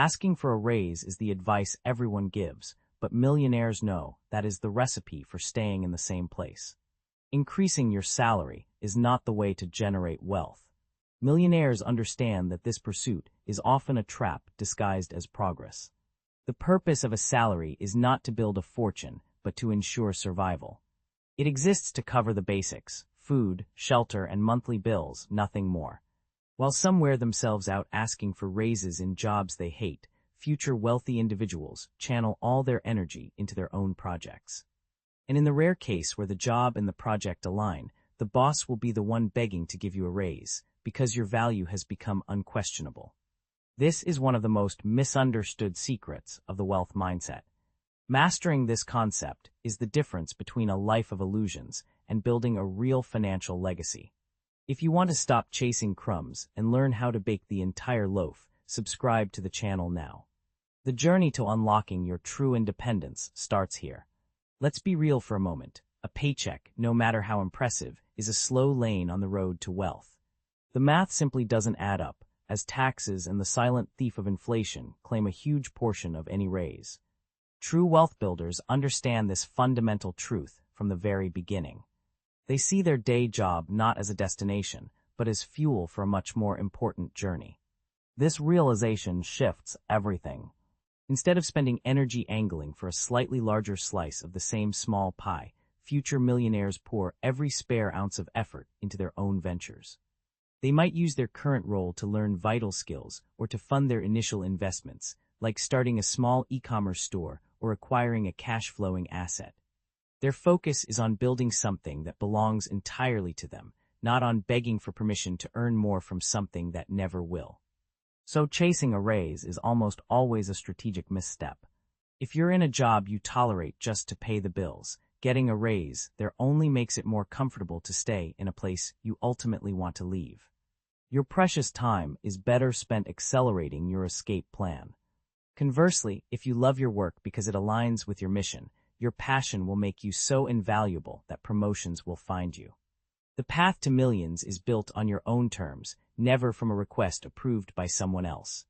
Asking for a raise is the advice everyone gives, but millionaires know that is the recipe for staying in the same place. Increasing your salary is not the way to generate wealth. Millionaires understand that this pursuit is often a trap disguised as progress. The purpose of a salary is not to build a fortune, but to ensure survival. It exists to cover the basics: food, shelter, and monthly bills, nothing more. While some wear themselves out asking for raises in jobs they hate, future wealthy individuals channel all their energy into their own projects. And in the rare case where the job and the project align, the boss will be the one begging to give you a raise, because your value has become unquestionable. This is one of the most misunderstood secrets of the wealth mindset. Mastering this concept is the difference between a life of illusions and building a real financial legacy. If you want to stop chasing crumbs and learn how to bake the entire loaf, subscribe to the channel now. The journey to unlocking your true independence starts here. Let's be real for a moment. A paycheck, no matter how impressive, is a slow lane on the road to wealth. The math simply doesn't add up, as taxes and the silent thief of inflation claim a huge portion of any raise. True wealth builders understand this fundamental truth from the very beginning. They see their day job not as a destination, but as fuel for a much more important journey. This realization shifts everything. Instead of spending energy angling for a slightly larger slice of the same small pie, future millionaires pour every spare ounce of effort into their own ventures. They might use their current role to learn vital skills or to fund their initial investments, like starting a small e-commerce store or acquiring a cash-flowing asset. Their focus is on building something that belongs entirely to them, not on begging for permission to earn more from something that never will. So chasing a raise is almost always a strategic misstep. If you're in a job you tolerate just to pay the bills, getting a raise there only makes it more comfortable to stay in a place you ultimately want to leave. Your precious time is better spent accelerating your escape plan. Conversely, if you love your work because it aligns with your mission, your passion will make you so invaluable that promotions will find you. The path to millions is built on your own terms, never from a request approved by someone else.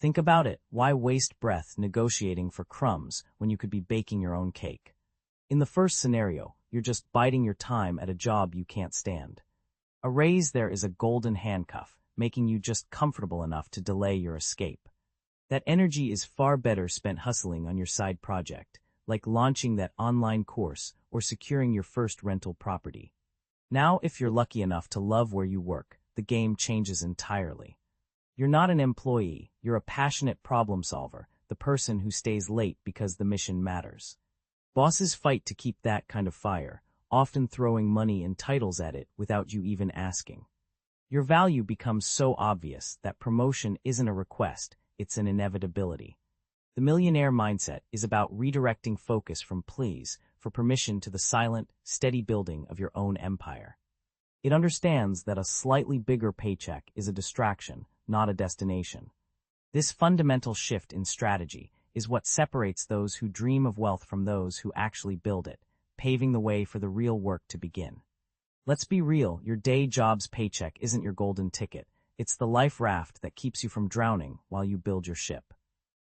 Think about it. Why waste breath negotiating for crumbs when you could be baking your own cake? In the first scenario, you're just biding your time at a job you can't stand. A raise there is a golden handcuff, making you just comfortable enough to delay your escape. That energy is far better spent hustling on your side project, like launching that online course or securing your first rental property. Now, if you're lucky enough to love where you work, the game changes entirely. You're not an employee, you're a passionate problem solver, the person who stays late because the mission matters. Bosses fight to keep that kind of fire, often throwing money and titles at it without you even asking. Your value becomes so obvious that promotion isn't a request, it's an inevitability. The millionaire mindset is about redirecting focus from pleas for permission to the silent, steady building of your own empire. It understands that a slightly bigger paycheck is a distraction, not a destination. This fundamental shift in strategy is what separates those who dream of wealth from those who actually build it, paving the way for the real work to begin. Let's be real, your day job's paycheck isn't your golden ticket. It's the life raft that keeps you from drowning while you build your ship.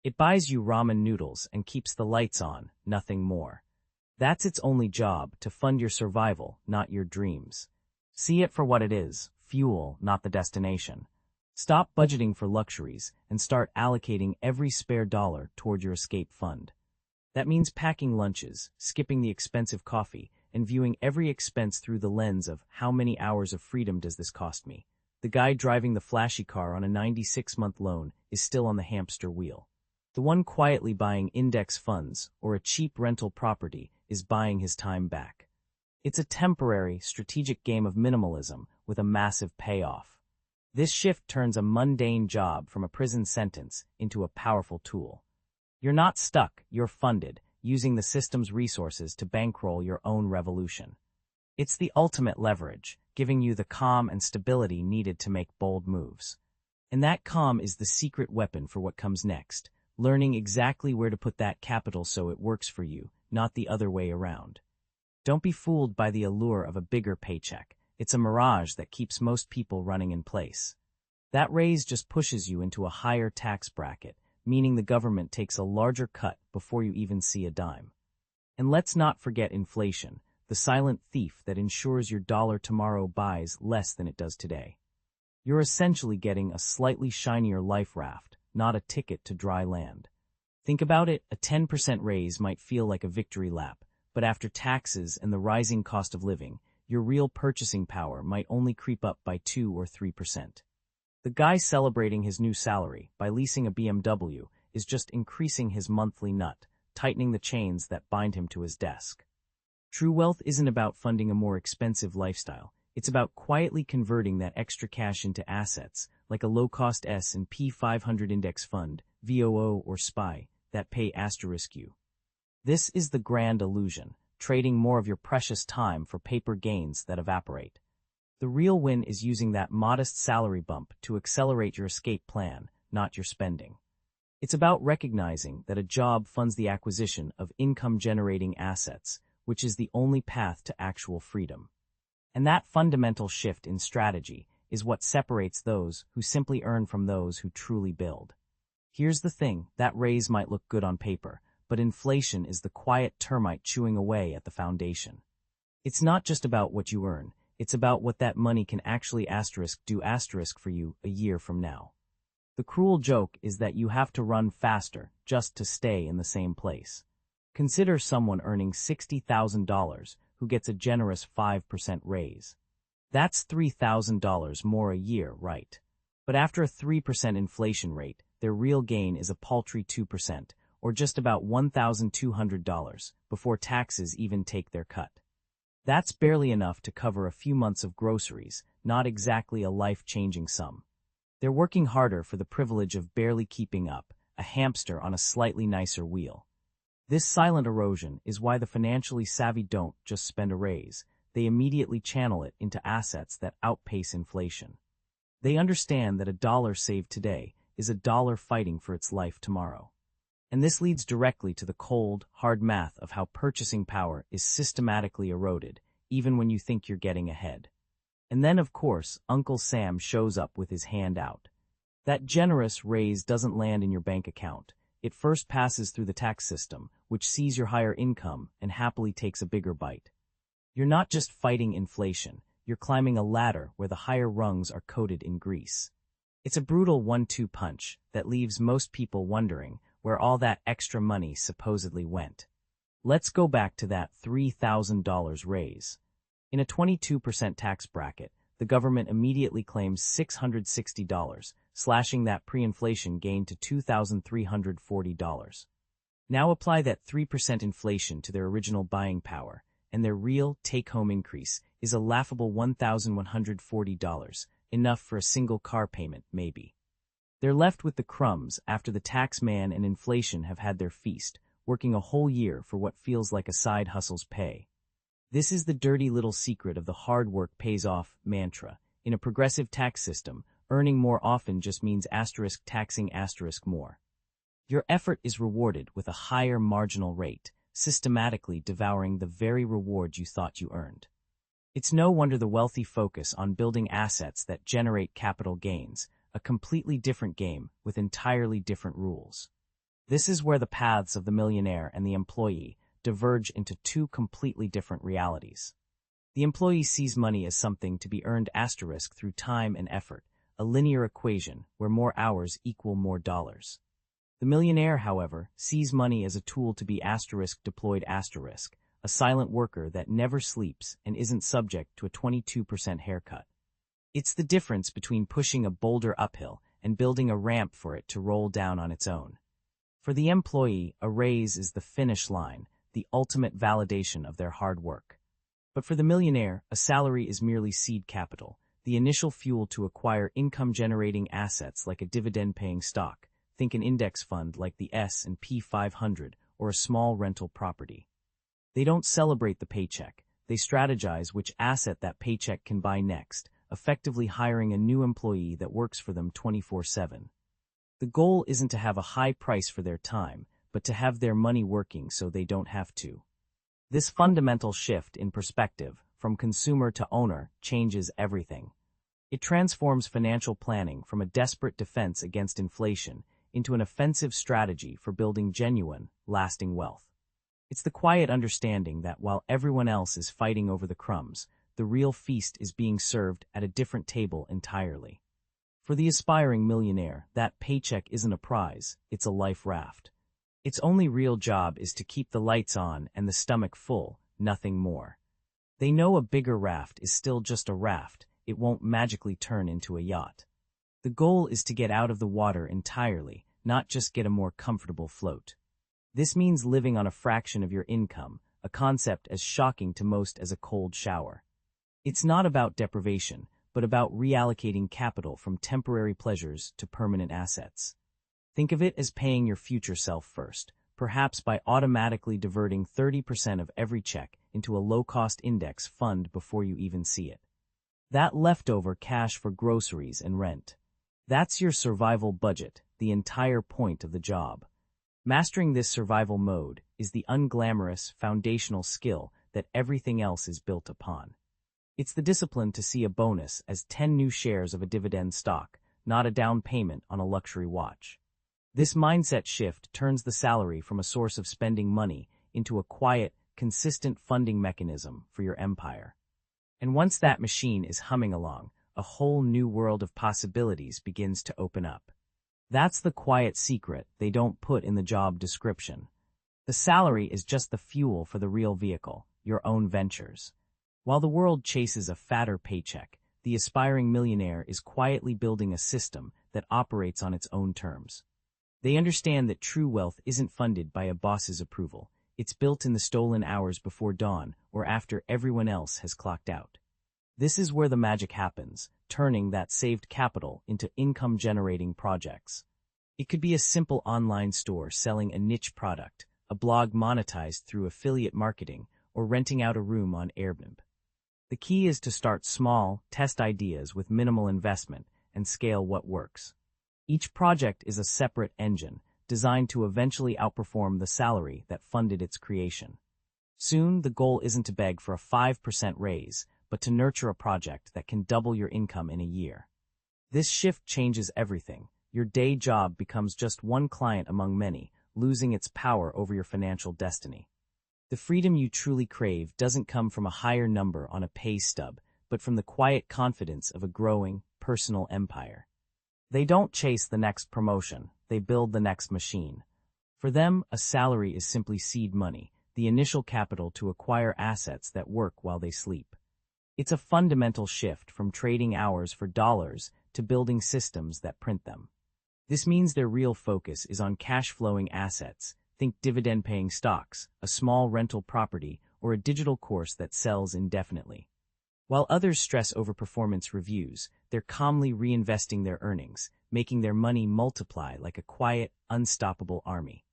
It buys you ramen noodles and keeps the lights on, nothing more. That's its only job, to fund your survival, not your dreams. See it for what it is, fuel, not the destination. Stop budgeting for luxuries and start allocating every spare dollar toward your escape fund. That means packing lunches, skipping the expensive coffee, and viewing every expense through the lens of how many hours of freedom does this cost me. The guy driving the flashy car on a 96-month loan is still on the hamster wheel. The one quietly buying index funds or a cheap rental property is buying his time back. It's a temporary, strategic game of minimalism with a massive payoff. This shift turns a mundane job from a prison sentence into a powerful tool. You're not stuck, you're funded, using the system's resources to bankroll your own revolution. It's the ultimate leverage, giving you the calm and stability needed to make bold moves. And that calm is the secret weapon for what comes next, learning exactly where to put that capital so it works for you, not the other way around. Don't be fooled by the allure of a bigger paycheck. It's a mirage that keeps most people running in place. That raise just pushes you into a higher tax bracket, meaning the government takes a larger cut before you even see a dime. And let's not forget inflation, the silent thief that ensures your dollar tomorrow buys less than it does today. You're essentially getting a slightly shinier life raft, not a ticket to dry land. Think about it, a 10% raise might feel like a victory lap, but after taxes and the rising cost of living, your real purchasing power might only creep up by 2 or 3%. The guy celebrating his new salary by leasing a BMW is just increasing his monthly nut, tightening the chains that bind him to his desk. True wealth isn't about funding a more expensive lifestyle. It's about quietly converting that extra cash into assets, like a low-cost S&P 500 index fund, VOO or SPY, that pay *U. This is the grand illusion, trading more of your precious time for paper gains that evaporate. The real win is using that modest salary bump to accelerate your escape plan, not your spending. It's about recognizing that a job funds the acquisition of income-generating assets, which is the only path to actual freedom. And that fundamental shift in strategy is what separates those who simply earn from those who truly build. Here's the thing, that raise might look good on paper, but inflation is the quiet termite chewing away at the foundation. It's not just about what you earn, it's about what that money can actually do for you a year from now. The cruel joke is that you have to run faster just to stay in the same place. Consider someone earning $60,000 who gets a generous 5% raise. That's $3,000 more a year, right? But after a 3% inflation rate, their real gain is a paltry 2%, or just about $1,200, before taxes even take their cut. That's barely enough to cover a few months of groceries, not exactly a life-changing sum. They're working harder for the privilege of barely keeping up, a hamster on a slightly nicer wheel. This silent erosion is why the financially savvy don't just spend a raise, they immediately channel it into assets that outpace inflation. They understand that a dollar saved today is a dollar fighting for its life tomorrow. And this leads directly to the cold, hard math of how purchasing power is systematically eroded, even when you think you're getting ahead. And then, of course, Uncle Sam shows up with his hand out. That generous raise doesn't land in your bank account. It first passes through the tax system, which sees your higher income and happily takes a bigger bite. You're not just fighting inflation, you're climbing a ladder where the higher rungs are coated in grease. It's a brutal 1-2 punch that leaves most people wondering where all that extra money supposedly went. Let's go back to that $3,000 raise. In a 22% tax bracket, the government immediately claims $660, slashing that pre-inflation gain to $2,340. Now apply that 3% inflation to their original buying power, and their real take-home increase is a laughable $1,140, enough for a single car payment, maybe. They're left with the crumbs after the tax man and inflation have had their feast, working a whole year for what feels like a side hustle's pay. This is the dirty little secret of the hard work pays off mantra. In a progressive tax system, earning more often just means taxing more. Your effort is rewarded with a higher marginal rate, systematically devouring the very reward you thought you earned. It's no wonder the wealthy focus on building assets that generate capital gains, a completely different game with entirely different rules. This is where the paths of the millionaire and the employee diverge into two completely different realities. The employee sees money as something to be earned through time and effort, a linear equation where more hours equal more dollars. The millionaire, however, sees money as a tool to be deployed, a silent worker that never sleeps and isn't subject to a 22% haircut. It's the difference between pushing a boulder uphill and building a ramp for it to roll down on its own. For the employee, a raise is the finish line, the ultimate validation of their hard work. But for the millionaire, a salary is merely seed capital, the initial fuel to acquire income-generating assets like a dividend-paying stock, think an index fund like the S&P 500 or a small rental property. They don't celebrate the paycheck, they strategize which asset that paycheck can buy next, effectively hiring a new employee that works for them 24/7. The goal isn't to have a high price for their time, but to have their money working so they don't have to. This fundamental shift in perspective, from consumer to owner, changes everything. It transforms financial planning from a desperate defense against inflation into an offensive strategy for building genuine, lasting wealth. It's the quiet understanding that while everyone else is fighting over the crumbs, the real feast is being served at a different table entirely. For the aspiring millionaire, that paycheck isn't a prize, it's a life raft. Its only real job is to keep the lights on and the stomach full, nothing more. They know a bigger raft is still just a raft, it won't magically turn into a yacht. The goal is to get out of the water entirely, not just get a more comfortable float. This means living on a fraction of your income, a concept as shocking to most as a cold shower. It's not about deprivation, but about reallocating capital from temporary pleasures to permanent assets. Think of it as paying your future self first, perhaps by automatically diverting 30% of every check into a low-cost index fund before you even see it. That leftover cash for groceries and rent. That's your survival budget, the entire point of the job. Mastering this survival mode is the unglamorous, foundational skill that everything else is built upon. It's the discipline to see a bonus as 10 new shares of a dividend stock, not a down payment on a luxury watch. This mindset shift turns the salary from a source of spending money into a quiet, consistent funding mechanism for your empire. And once that machine is humming along, a whole new world of possibilities begins to open up. That's the quiet secret they don't put in the job description. The salary is just the fuel for the real vehicle, your own ventures. While the world chases a fatter paycheck, the aspiring millionaire is quietly building a system that operates on its own terms. They understand that true wealth isn't funded by a boss's approval. It's built in the stolen hours before dawn or after everyone else has clocked out. This is where the magic happens, turning that saved capital into income-generating projects. It could be a simple online store selling a niche product, a blog monetized through affiliate marketing, or renting out a room on Airbnb. The key is to start small, test ideas with minimal investment, and scale what works. Each project is a separate engine, designed to eventually outperform the salary that funded its creation. Soon, the goal isn't to beg for a 5% raise, but to nurture a project that can double your income in a year. This shift changes everything. Your day job becomes just one client among many, losing its power over your financial destiny. The freedom you truly crave doesn't come from a higher number on a pay stub, but from the quiet confidence of a growing, personal empire. They don't chase the next promotion, they build the next machine. For them, a salary is simply seed money, the initial capital to acquire assets that work while they sleep. It's a fundamental shift from trading hours for dollars to building systems that print them. This means their real focus is on cash-flowing assets. Think dividend-paying stocks, a small rental property, or a digital course that sells indefinitely. While others stress over performance reviews, they're calmly reinvesting their earnings, making their money multiply like a quiet, unstoppable army.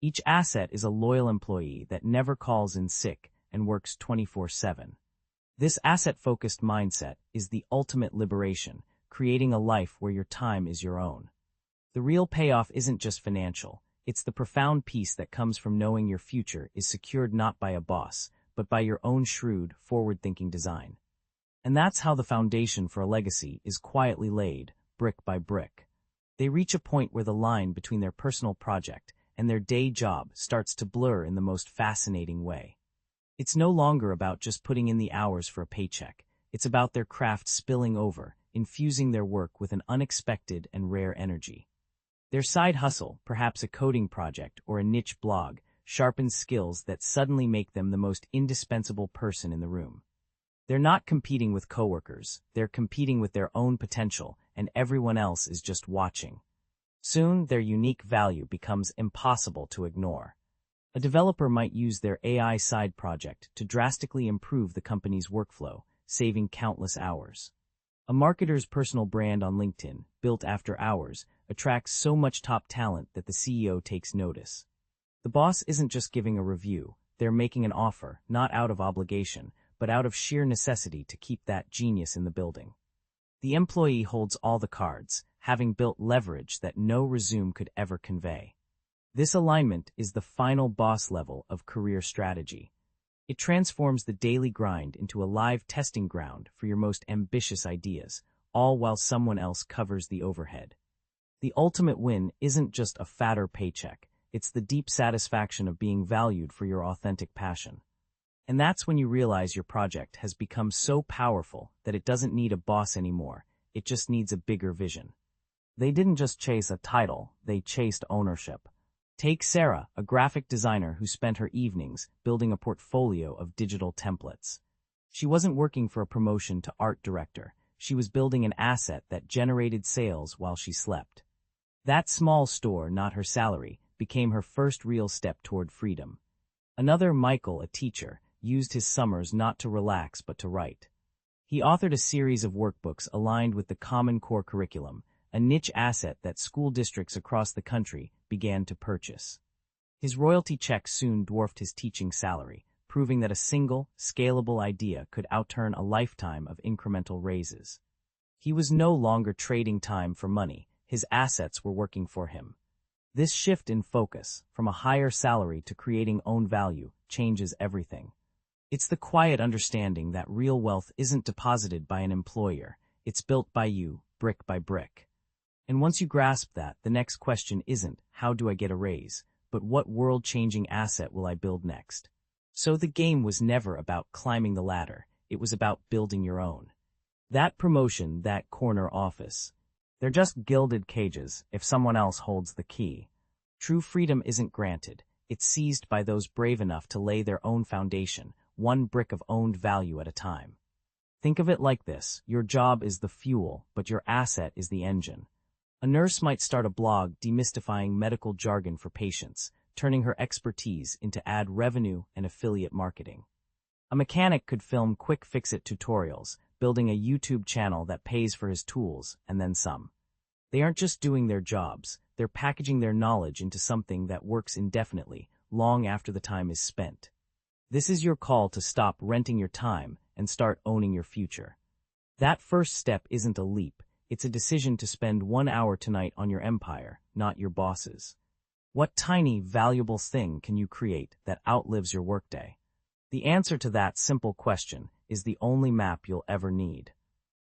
Each asset is a loyal employee that never calls in sick and works 24/7. This asset-focused mindset is the ultimate liberation, creating a life where your time is your own. The real payoff isn't just financial. It's the profound peace that comes from knowing your future is secured not by a boss, but by your own shrewd, forward-thinking design. And that's how the foundation for a legacy is quietly laid, brick by brick. They reach a point where the line between their personal project and their day job starts to blur in the most fascinating way. It's no longer about just putting in the hours for a paycheck. It's about their craft spilling over, infusing their work with an unexpected and rare energy. Their side hustle, perhaps a coding project or a niche blog, sharpens skills that suddenly make them the most indispensable person in the room. They're not competing with coworkers, they're competing with their own potential, and everyone else is just watching. Soon, their unique value becomes impossible to ignore. A developer might use their AI side project to drastically improve the company's workflow, saving countless hours. A marketer's personal brand on LinkedIn, built after hours, attracts so much top talent that the CEO takes notice. The boss isn't just giving a review, they're making an offer, not out of obligation, but out of sheer necessity to keep that genius in the building. The employee holds all the cards, having built leverage that no resume could ever convey. This alignment is the final boss level of career strategy. It transforms the daily grind into a live testing ground for your most ambitious ideas, all while someone else covers the overhead. The ultimate win isn't just a fatter paycheck, it's the deep satisfaction of being valued for your authentic passion. And that's when you realize your project has become so powerful that it doesn't need a boss anymore, it just needs a bigger vision. They didn't just chase a title, they chased ownership. Take Sarah, a graphic designer who spent her evenings building a portfolio of digital templates. She wasn't working for a promotion to art director, she was building an asset that generated sales while she slept. That small store, not her salary, became her first real step toward freedom. Another, Michael, a teacher, used his summers not to relax but to write. He authored a series of workbooks aligned with the Common Core curriculum, a niche asset that school districts across the country began to purchase. His royalty check soon dwarfed his teaching salary, proving that a single, scalable idea could outturn a lifetime of incremental raises. He was no longer trading time for money, his assets were working for him. This shift in focus, from a higher salary to creating own value, changes everything. It's the quiet understanding that real wealth isn't deposited by an employer, it's built by you, brick by brick. And once you grasp that, the next question isn't, how do I get a raise, but what world-changing asset will I build next? So the game was never about climbing the ladder, it was about building your own. That promotion, that corner office, they're just gilded cages if someone else holds the key. True freedom isn't granted, it's seized by those brave enough to lay their own foundation, one brick of owned value at a time. Think of it like this, your job is the fuel, but your asset is the engine. A nurse might start a blog demystifying medical jargon for patients, turning her expertise into ad revenue and affiliate marketing. A mechanic could film quick fix-it tutorials, building a YouTube channel that pays for his tools, and then some. They aren't just doing their jobs, they're packaging their knowledge into something that works indefinitely, long after the time is spent. This is your call to stop renting your time and start owning your future. That first step isn't a leap, it's a decision to spend 1 hour tonight on your empire, not your boss's. What tiny, valuable thing can you create that outlives your workday? The answer to that simple question is the only map you'll ever need.